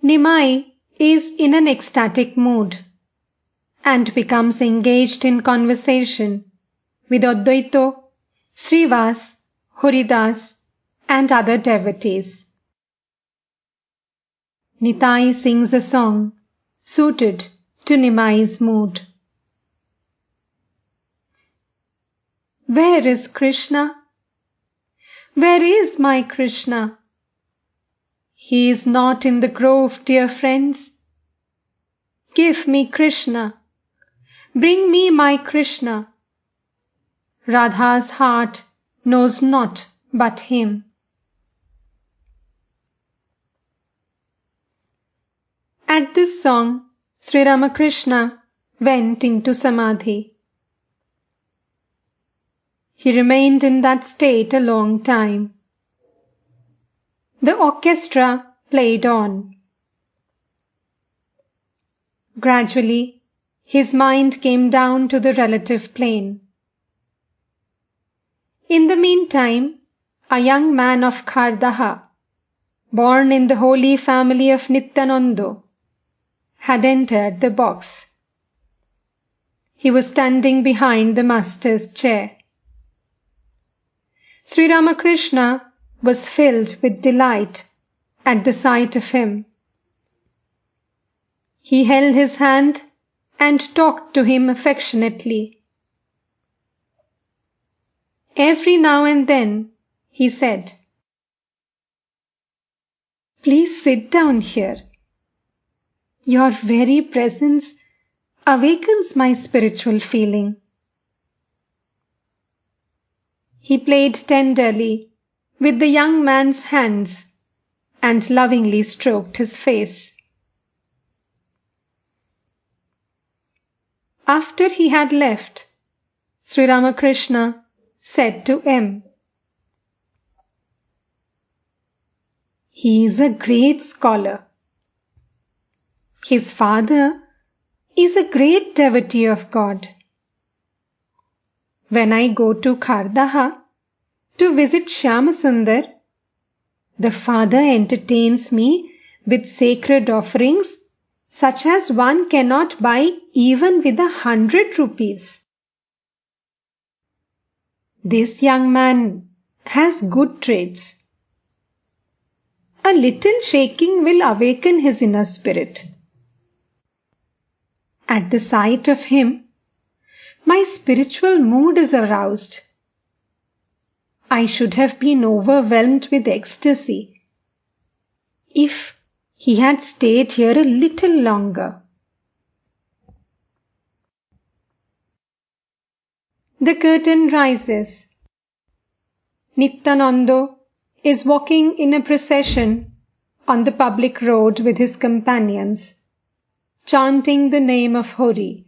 Nimai is in an ecstatic mood and becomes engaged in conversation with Advaita, Srivas, Haridas, and other devotees. Nitai sings a song suited to Nimai's mood. Where is Krishna? Where is my Krishna? He is not in the grove, dear friends. Give me Krishna. Bring me my Krishna. Radha's heart knows naught but him. At this song, Sri Ramakrishna went into Samadhi. He remained in that state a long time. The orchestra played on. Gradually, his mind came down to the relative plane. In the meantime, a young man of Khardaha, born in the holy family of Nityananda, had entered the box. He was standing behind the master's chair. Sri Ramakrishna was filled with delight at the sight of him. He held his hand and talked to him affectionately. Every now and then he said, "Please sit down here. Your very presence awakens my spiritual feeling." He played tenderly with the young man's hands and lovingly stroked his face. After he had left, Sri Ramakrishna said to M, "He is a great scholar. His father is a great devotee of God. When I go to Khardaha to visit Shyamasundar, the father entertains me with sacred offerings such as one cannot buy even with 100 rupees. This young man has good traits. A little shaking will awaken his inner spirit. At the sight of him, my spiritual mood is aroused. I should have been overwhelmed with ecstasy if he had stayed here a little longer." The curtain rises. Nityananda is walking in a procession on the public road with his companions, chanting the name of Hari.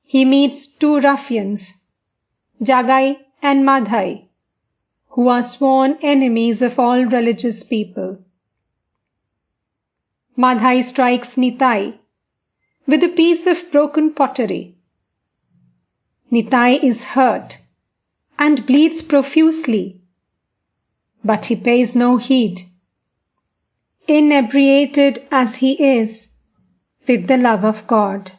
He meets two ruffians, Jagai and Madhai, who are sworn enemies of all religious people. Madhai strikes Nitai with a piece of broken pottery. Nitai is hurt and bleeds profusely, but he pays no heed, inebriated as he is with the love of God.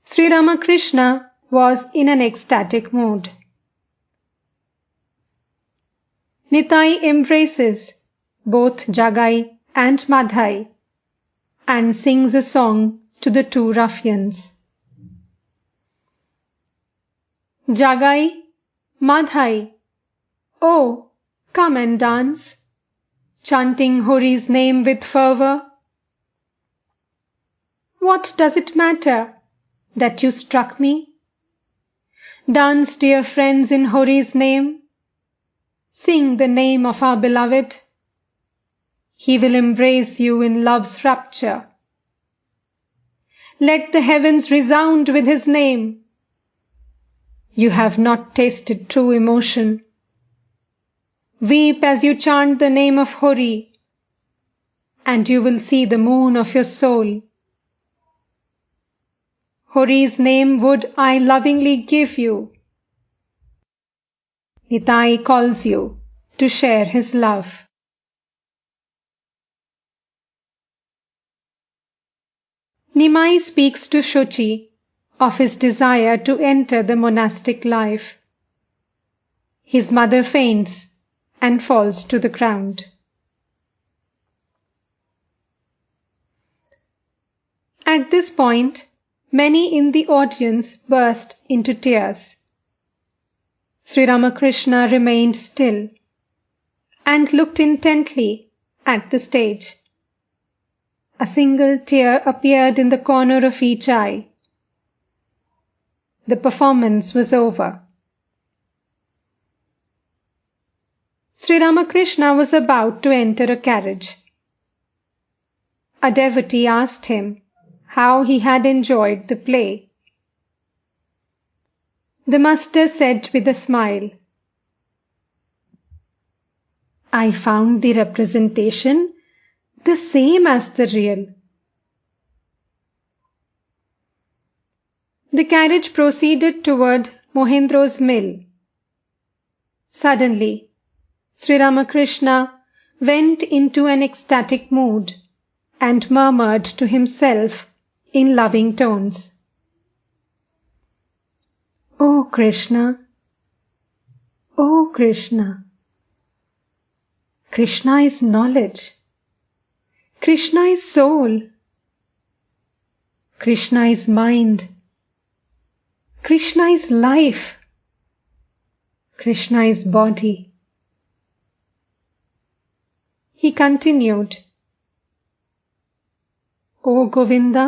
Sri Ramakrishna was in an ecstatic mood. Nitai embraces both Jagai and Madhai and sings a song to the two ruffians. "Jagai, Madhai, oh, come and dance," chanting Hari's name with fervor. "What does it matter that you struck me? Dance, dear friends, in Hari's name. Sing the name of our beloved. He will embrace you in love's rapture. Let the heavens resound with his name. You have not tasted true emotion. Weep as you chant the name of Hari, and you will see the moon of your soul. Hari's name would I lovingly give you. Nitai calls you to share his love." Nimai speaks to Shochi of his desire to enter the monastic life. His mother faints and falls to the ground. At this point, many in the audience burst into tears. Sri Ramakrishna remained still and looked intently at the stage. A single tear appeared in the corner of each eye. The performance was over. Sri Ramakrishna was about to enter a carriage. A devotee asked him how he had enjoyed the play. The master said with a smile, "I found the representation the same as the real." The carriage proceeded toward Mahendra's mill. Suddenly, Sri Ramakrishna went into an ecstatic mood and murmured to himself in loving tones, "O Krishna, O Krishna, Krishna is knowledge, Krishna is soul, Krishna is mind, Krishna is life, Krishna is body." He continued, "O Govinda,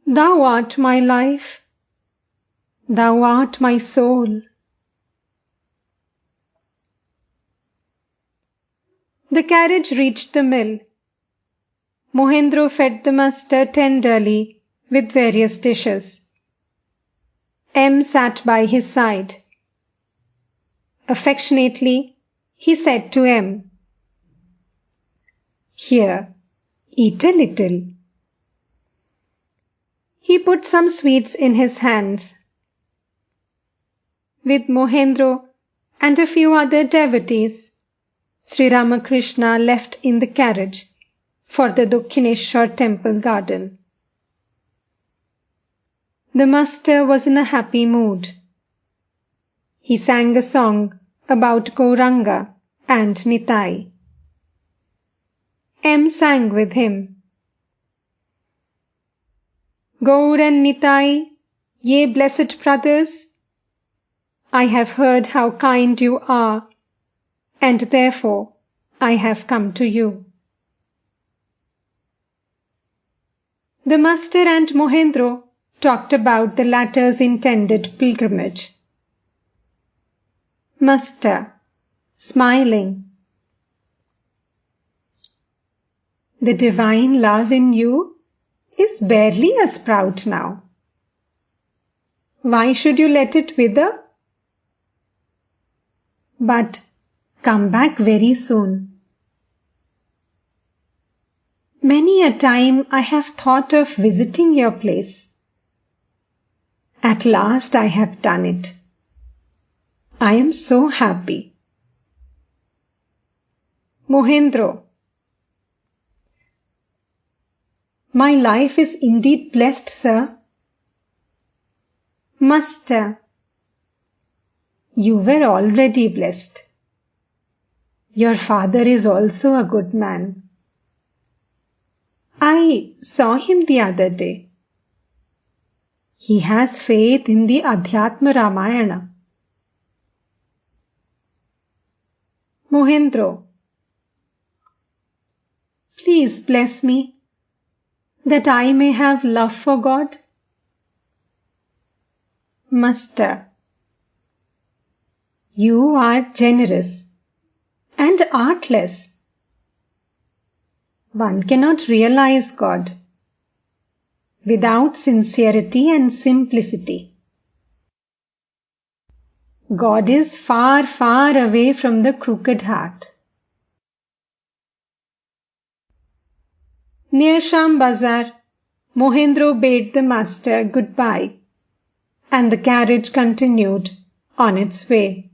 Thou art my life, Thou art my soul." The carriage reached the mill. Mahendra fed the master tenderly with various dishes. M sat by his side. Affectionately, he said to M, "Here, eat a little." He put some sweets in his hands. With Mahendra and a few other devotees, Sri Ramakrishna left in the carriage for the Dakshineshwar temple garden. The master was in a happy mood. He sang a song about Gauranga and Nitai. M sang with him, "Gaur and Nitai, ye blessed brothers, I have heard how kind you are, and therefore I have come to you." The master and Mahendra talked about the latter's intended pilgrimage. Master, smiling, "The divine love in you is barely a sprout now. Why should you let it wither? But come back very soon. Many a time I have thought of visiting your place. At last I have done it. I am so happy." Mahendra, "My life is indeed blessed, sir." Master, "You were already blessed. Your father is also a good man. I saw him the other day. He has faith in the Adhyatma Ramayana." Mahendra, "Please bless me, that I may have love for God." Master, "You are generous and artless. One cannot realize God without sincerity and simplicity. God is far, far away from the crooked heart." Near Sham Bazar, Mahendra bade the master goodbye, and the carriage continued on its way.